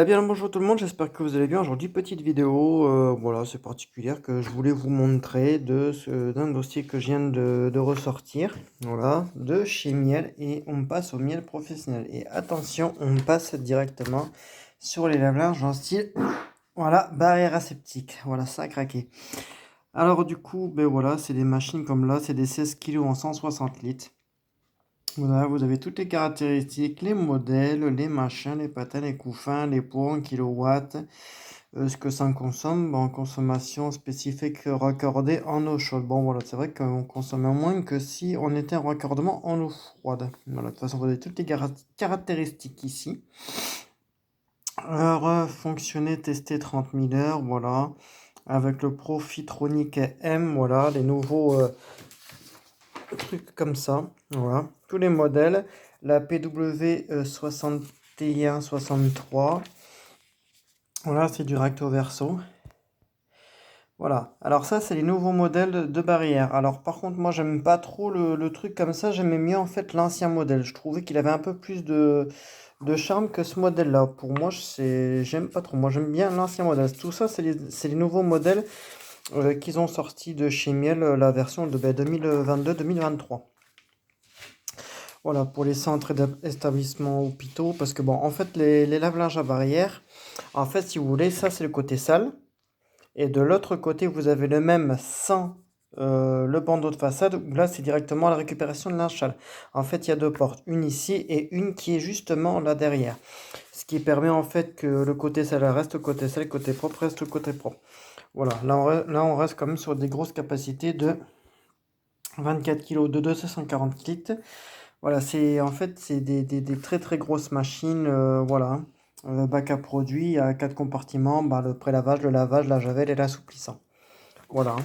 Bien, bonjour tout le monde, j'espère que vous allez bien. Aujourd'hui, petite vidéo, voilà, c'est particulière que je voulais vous montrer d'un dossier que je viens de ressortir, voilà, de chez Miel et on passe au miel professionnel. Et attention, on passe directement sur les lave-linges en style, voilà, barrière aseptique, voilà, ça a craqué. Alors du coup, ben voilà, c'est des machines comme là, c'est des 16 kilos en 160 litres. Voilà, vous avez toutes les caractéristiques, les modèles, les machins, les patins, les couffins, les poids en kilowatts, ce que ça consomme, en consommation spécifique raccordée en eau chaude. Bon voilà, c'est vrai qu'on consomme moins que si on était en raccordement en eau froide. Voilà, de toute façon, vous avez toutes les caractéristiques ici. Heure fonctionner, tester 30 000 heures, voilà. Avec le Profitronic M, voilà, les nouveaux trucs comme ça, voilà. Tous les modèles, la PW 6163, voilà, c'est du recto verso. Voilà, alors ça c'est les nouveaux modèles de barrière. Alors par contre moi j'aime pas trop le truc comme ça, j'aimais mieux en fait l'ancien modèle. Je trouvais qu'il avait un peu plus de charme que ce modèle-là. Pour moi j'aime pas trop, moi j'aime bien l'ancien modèle. Tout ça c'est les nouveaux modèles qu'ils ont sortis de chez Miel, la version de 2022-2023. Voilà, pour les centres d'établissement hôpitaux, parce que bon, en fait, les lave-linges à barrière, en fait, si vous voulez, ça c'est le côté sale. Et de l'autre côté, vous avez le même sans le bandeau de façade, où là, c'est directement la récupération de linge sale. En fait, il y a deux portes, une ici et une qui est justement là derrière. Ce qui permet en fait que le côté sale reste côté sale, le côté propre reste côté propre. Voilà, là on reste quand même sur des grosses capacités de 24 kg de 240 litres. Voilà, c'est en fait c'est des très très grosses machines, voilà. Bac à produits à 4 compartiments, bah, le prélavage, le lavage, la javel et l'assouplissant. Voilà,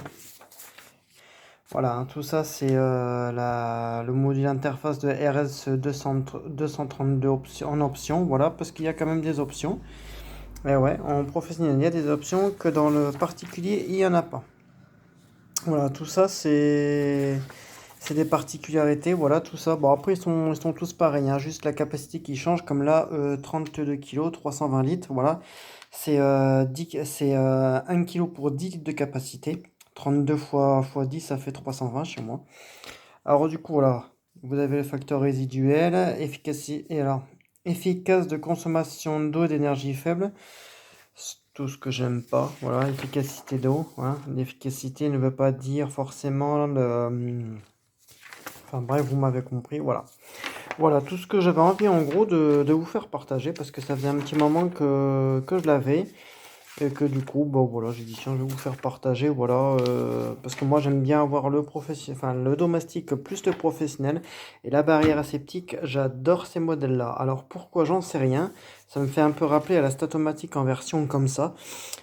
voilà, hein, tout ça c'est le module interface de RS 232 en option, voilà, parce qu'il y a quand même des options. Et ouais, en professionnel, il y a des options que dans le particulier, il n'y en a pas. Voilà, tout ça c'est des particularités, voilà, tout ça. Bon, après, ils sont tous pareils, hein, juste la capacité qui change, comme là, 32 kg, 320 litres, voilà. C'est 1 kg pour 10 litres de capacité. 32 fois 10, ça fait 320 chez moi. Alors, du coup, voilà, vous avez le facteur résiduel, efficace de consommation d'eau et d'énergie faible. C'est tout ce que j'aime pas, voilà, efficacité d'eau, hein. L'efficacité ne veut pas dire forcément enfin bref, vous m'avez compris, voilà. Voilà, tout ce que j'avais envie en gros de vous faire partager parce que ça faisait un petit moment que je l'avais et que du coup, bon voilà, j'ai dit tiens, je vais vous faire partager, voilà, parce que moi j'aime bien avoir enfin le domestique plus le professionnel et la barrière aseptique, j'adore ces modèles-là. Alors pourquoi j'en sais rien, ça me fait un peu rappeler à la Statomatic en version comme ça.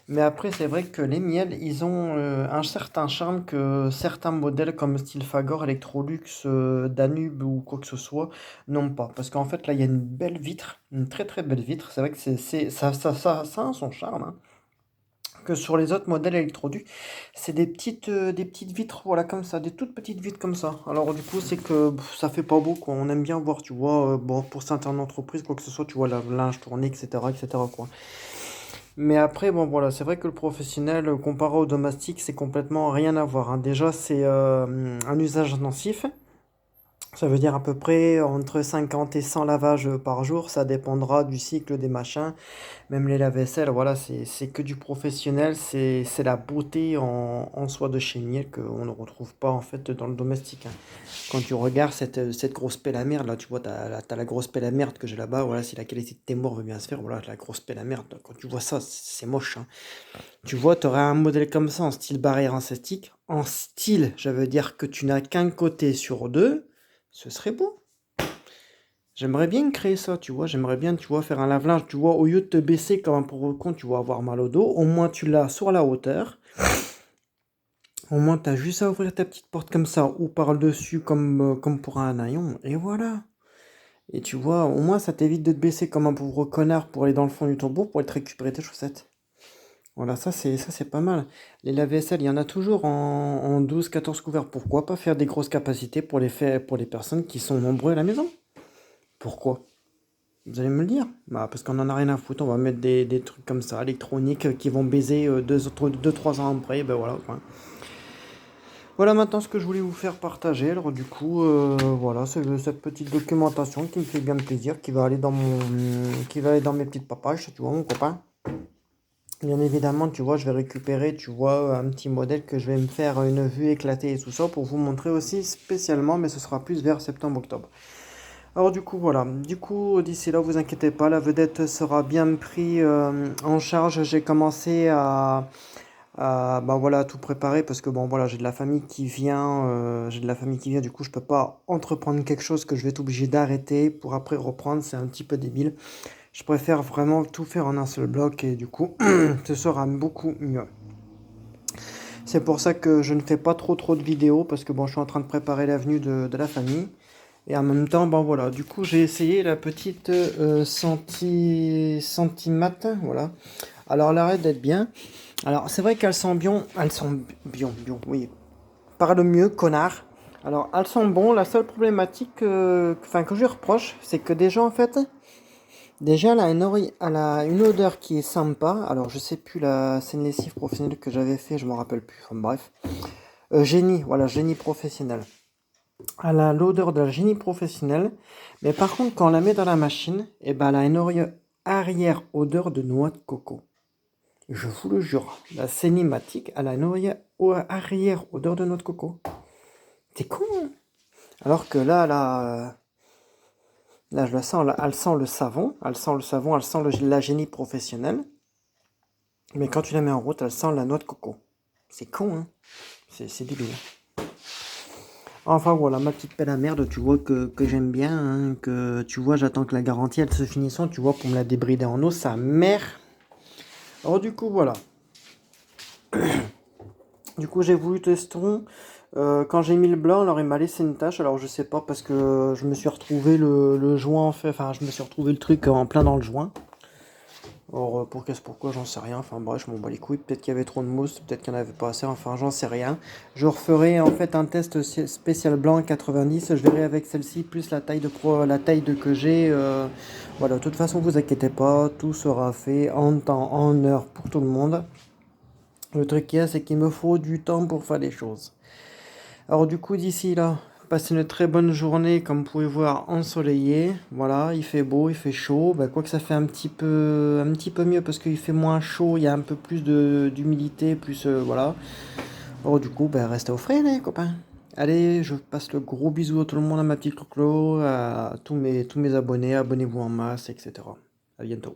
Mais après, c'est vrai que les miels, ils ont un certain charme que certains modèles comme style Fagor, Electrolux, Danube ou quoi que ce soit n'ont pas. Parce qu'en fait, là, il y a une belle vitre, une très très belle vitre. C'est vrai que ça a son charme, hein. Que sur les autres modèles Electrolux, c'est des petites vitres, voilà, comme ça, des toutes petites vitres comme ça. Alors, du coup, c'est que ça fait pas beau, quoi. On aime bien voir, tu vois, bon, pour certaines entreprises, quoi que ce soit, tu vois, la linge tourné, etc., etc., quoi. Mais après, bon voilà, c'est vrai que le professionnel, comparé au domestique, c'est complètement rien à voir, hein. Déjà, c'est un usage intensif. Ça veut dire à peu près entre 50 et 100 lavages par jour. Ça dépendra du cycle des machins. Même les lave-vaisselle, voilà, c'est que du professionnel. C'est la beauté en soi de chez Miel qu'on ne retrouve pas en fait dans le domestique, hein. Quand tu regardes cette grosse pelle à merde, là, tu vois, t'as la grosse pelle à merde que j'ai là-bas. Voilà, si la qualité de tes morts veut bien se faire, voilà, la grosse pelle à merde. Quand tu vois ça, c'est moche, hein. Tu vois, tu aurais un modèle comme ça en style barrière aseptique. En style, ça veut dire que tu n'as qu'un côté sur deux. Ce serait beau. J'aimerais bien créer ça, tu vois. J'aimerais bien, tu vois, faire un lave-linge, tu vois, au lieu de te baisser comme un pauvre con, tu vas avoir mal au dos. Au moins, tu l'as sur la hauteur. Au moins, tu as juste à ouvrir ta petite porte comme ça, ou par-dessus, comme pour un haillon. Et voilà. Et tu vois, au moins, ça t'évite de te baisser comme un pauvre connard pour aller dans le fond du tombeau pour aller te récupérer tes chaussettes. Voilà, ça c'est pas mal. Les lave-vaisselle, il y en a toujours en 12-14 couverts. Pourquoi pas faire des grosses capacités pour les personnes qui sont nombreuses à la maison? Pourquoi? Vous allez me le dire? Bah, parce qu'on en a rien à foutre, on va mettre des trucs comme ça, électroniques, qui vont baiser 2-3 ans après, ben voilà, quoi. Voilà maintenant ce que je voulais vous faire partager. Alors du coup, voilà, c'est cette petite documentation qui me fait bien plaisir, qui va aller dans mes petites papages, tu vois, mon copain. Bien évidemment, tu vois, je vais récupérer, tu vois, un petit modèle que je vais me faire une vue éclatée et tout ça pour vous montrer aussi spécialement, mais ce sera plus vers septembre-octobre. Alors du coup, voilà. Du coup, d'ici là, vous inquiétez pas, la vedette sera bien pris en charge. J'ai commencé bah voilà, tout préparer parce que bon, voilà, j'ai de la famille qui vient. Du coup, je peux pas entreprendre quelque chose que je vais être obligé d'arrêter pour après reprendre. C'est un petit peu débile. Je préfère vraiment tout faire en un seul bloc et du coup, ce sera beaucoup mieux. C'est pour ça que je ne fais pas trop de vidéos parce que bon, je suis en train de préparer l'avenue de la famille. Et en même temps, bon voilà, du coup j'ai essayé la petite Centimat, voilà. Alors elle arrête d'être bien. Alors c'est vrai elles sont bien, oui. Parle mieux, connard. Alors elles sont bon, la seule problématique que je lui reproche, c'est que déjà en fait, déjà elle a une odeur qui est sympa. Alors je sais plus, c'est une lessive professionnelle que j'avais fait, je m'en rappelle plus. Enfin, bref. Génie, voilà, génie professionnel. Elle a l'odeur de la génie professionnelle, mais par contre, quand on la met dans la machine, eh ben, elle a une arrière-odeur de noix de coco. Je vous le jure, la Cénimatique, elle a une arrière-odeur de noix de coco. C'est con, hein. Alors que là, je la sens, là, elle sent le savon, elle sent la génie professionnelle, mais quand tu la mets en route, elle sent la noix de coco. C'est con, hein. C'est débile. Enfin voilà, ma petite pelle à merde, tu vois, que j'aime bien, hein, que tu vois, j'attends que la garantie elle se finisse, tu vois, pour me la débrider en eau, sa mère. Alors du coup, voilà. Du coup, j'ai voulu tester. Quand j'ai mis le blanc, alors il m'a laissé une tache, alors je sais pas, parce que je me suis retrouvé le joint, en fait, enfin, je me suis retrouvé le truc en plein dans le joint. Or, pourquoi, j'en sais rien. Enfin, bref, je m'en bats les couilles. Peut-être qu'il y avait trop de mousse, peut-être qu'il n'y en avait pas assez. Enfin, j'en sais rien. Je referai en fait un test spécial blanc 90. Je verrai avec celle-ci plus la taille de que j'ai. Voilà, de toute façon, vous inquiétez pas. Tout sera fait en temps, en heure pour tout le monde. Le truc qu'il y a, c'est qu'il me faut du temps pour faire les choses. Alors du coup d'ici là, passez une très bonne journée comme vous pouvez voir ensoleillée. Voilà, il fait beau, il fait chaud. Bah, quoique ça fait un petit peu mieux parce qu'il fait moins chaud, il y a un peu plus d'humidité, plus voilà. Alors du coup, bah, restez au frais les copains. Allez, je passe le gros bisou à tout le monde, à ma petite coclo, à tous mes abonnés, abonnez-vous en masse, etc. À bientôt.